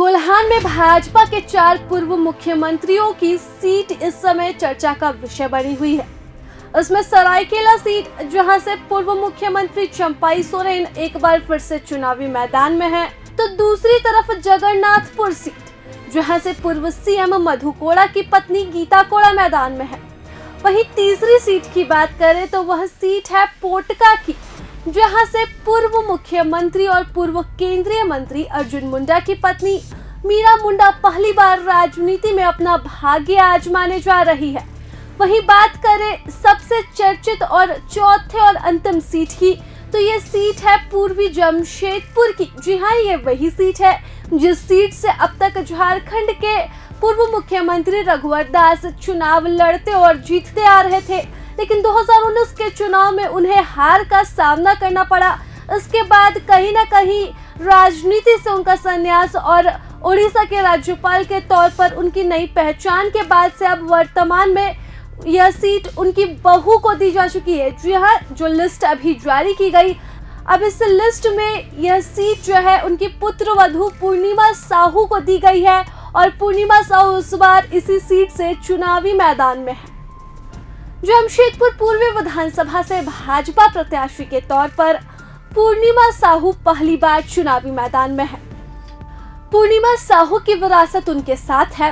कोल्हान में भाजपा के 4 पूर्व मुख्यमंत्रियों की सीट इस समय चर्चा का विषय बनी हुई है। इसमें सरायकेला सीट, जहां से पूर्व मुख्यमंत्री चंपाई सोरेन एक बार फिर से चुनावी मैदान में है, तो दूसरी तरफ जगन्नाथपुर सीट, जहां से पूर्व सीएम मधु कोड़ा की पत्नी गीता कोड़ा मैदान में है। वहीं तीसरी सीट की बात करें तो वह सीट है पोटका की, जहां से पूर्व मुख्यमंत्री और पूर्व केंद्रीय मंत्री अर्जुन मुंडा की पत्नी मीरा मुंडा पहली बार राजनीति में अपना भाग्य आजमाने जा रही है। वहीं बात करें सबसे चर्चित और चौथे और अंतिम सीट की, तो ये सीट है पूर्वी जमशेदपुर की। जी हाँ, ये वही सीट है जिस सीट से अब तक झारखंड के पूर्व मुख्यमंत्री रघुवर दास चुनाव लड़ते और जीतते आ रहे थे, लेकिन 2019 के चुनाव में उन्हें हार का सामना करना पड़ा। इसके बाद कहीं ना कहीं राजनीति से उनका संन्यास और उड़ीसा के राज्यपाल के तौर पर उनकी नई पहचान के बाद से अब वर्तमान में यह सीट उनकी बहू को दी जा चुकी है। जी हाँ, जो लिस्ट अभी जारी की गई, अब इस लिस्ट में यह सीट जो है उनकी पुत्र वधू पूर्णिमा साहू को दी गई है और पूर्णिमा साहू इस बार इसी सीट से चुनावी मैदान में है। जमशेदपुर पूर्वी विधानसभा से भाजपा प्रत्याशी के तौर पर पूर्णिमा साहू पहली बार चुनावी मैदान में है। पूर्णिमा साहू की विरासत उनके साथ है।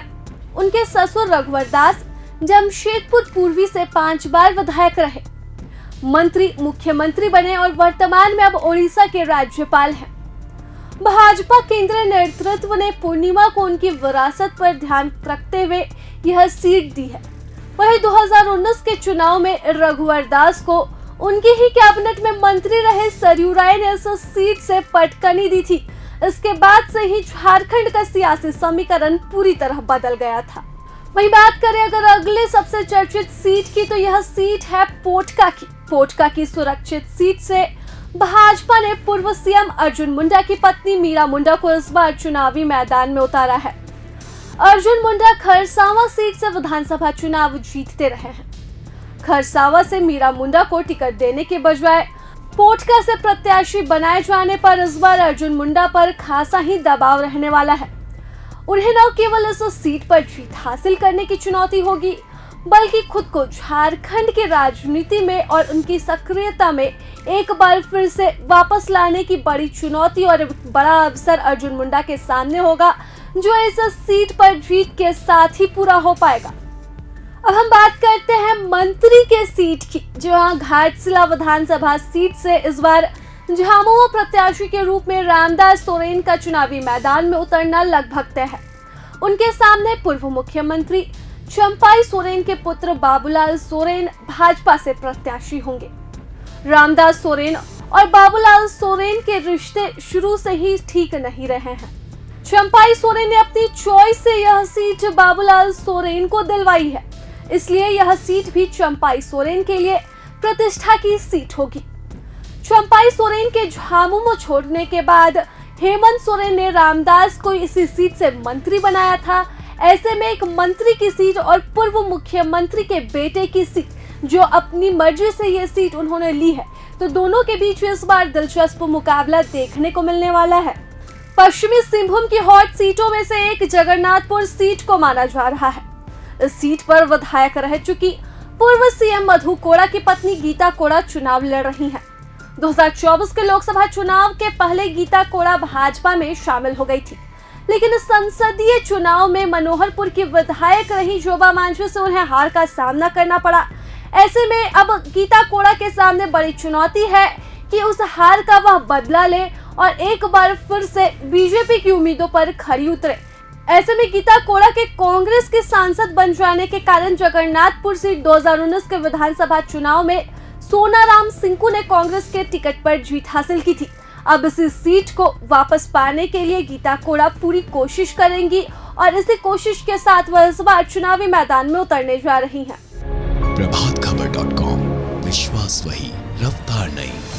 उनके ससुर रघुवर दास जमशेदपुर पूर्वी से 5 बार विधायक रहे, मंत्री, मुख्यमंत्री बने और वर्तमान में अब ओडिशा के राज्यपाल हैं। भाजपा केंद्रीय नेतृत्व ने पूर्णिमा को उनकी विरासत पर ध्यान रखते हुए यह सीट दी है। वहीं 2019 के चुनाव में रघुवर दास को उनके ही कैबिनेट में मंत्री रहे सरयू राय ने इस सीट से पटकनी दी थी। इसके बाद से ही झारखंड का सियासी समीकरण पूरी तरह बदल गया था। वहीं बात करें अगर अगले सबसे चर्चित सीट की, तो यह सीट है पोटका की। पोटका की सुरक्षित सीट से भाजपा ने पूर्व सीएम अर्जुन मुंडा की पत्नी मीरा मुंडा को इस बार चुनावी मैदान में उतारा है। अर्जुन मुंडा खरसावा सीट से विधानसभा चुनाव जीतते रहे हैं। खरसावा से मीरा मुंडा को टिकट देने के बजाय पोटका से प्रत्याशी बनाए जाने पर इस बार अर्जुन मुंडा पर खासा ही दबाव रहने वाला है। उन्हें न केवल इस सीट पर जीत हासिल करने की चुनौती होगी, बल्कि खुद को झारखंड की राजनीति में और उनकी सक्रियता में एक बार फिर से वापस लाने की बड़ी चुनौती और बड़ा अवसर अर्जुन मुंडा के सामने होगा, जो इस सीट पर जीत के साथ ही पूरा हो पाएगा। अब हम बात करते हैं मंत्री के सीट की, जहां घाटशिला विधानसभा सीट से इस बार झामुमो प्रत्याशी के रूप में रामदास सोरेन का चुनावी मैदान में उतरना लगभग तय है। उनके सामने पूर्व मुख्यमंत्री चंपाई सोरेन के पुत्र बाबूलाल सोरेन भाजपा से प्रत्याशी होंगे। रामदास सोरेन और बाबूलाल सोरेन के रिश्ते शुरू से ही ठीक नहीं रहे हैं। चंपाई सोरेन ने अपनी चॉइस से यह सीट बाबूलाल सोरेन को दिलवाई है, इसलिए यह सीट भी चंपाई सोरेन के लिए प्रतिष्ठा की सीट होगी। चंपाई सोरेन के झामुमो छोड़ने के बाद हेमंत सोरेन ने रामदास को इसी सीट से मंत्री बनाया था। ऐसे में एक मंत्री की सीट और पूर्व मुख्यमंत्री के बेटे की सीट, जो अपनी मर्जी से यह सीट उन्होंने ली है, तो दोनों के बीच इस बार दिलचस्प मुकाबला देखने को मिलने वाला है। पश्चिमी सिंहभूम की हॉट सीटों में से एक जगन्नाथपुर सीट को माना जा रहा है। इस सीट पर विधायक रह चुकी पूर्व सीएम मधु कोड़ा की पत्नी गीता कोड़ा चुनाव लड़ रही हैं। 2024 के लोकसभा चुनाव के पहले गीता कोड़ा भाजपा में शामिल हो गई थी, लेकिन संसदीय चुनाव में मनोहरपुर की विधायक रही जोबा मांझी से उन्हें हार का सामना करना पड़ा। ऐसे में अब गीता कोड़ा के सामने बड़ी चुनौती है कि उस हार का वह बदला ले और एक बार फिर से बीजेपी की उम्मीदों पर खरी उतरे। ऐसे में गीता कोड़ा के कांग्रेस के सांसद बन जाने के कारण जगन्नाथपुर सीट 2019 के विधानसभा चुनाव में सोनाराम सिंकू ने कांग्रेस के टिकट पर जीत हासिल की थी। अब इसी सीट को वापस पाने के लिए गीता कोड़ा पूरी कोशिश करेंगी और इसी कोशिश के साथ वह इस बार चुनावी मैदान में उतरने जा रही हैं। प्रभातखबर.com, विश्वास वही, रफ्तार नहीं।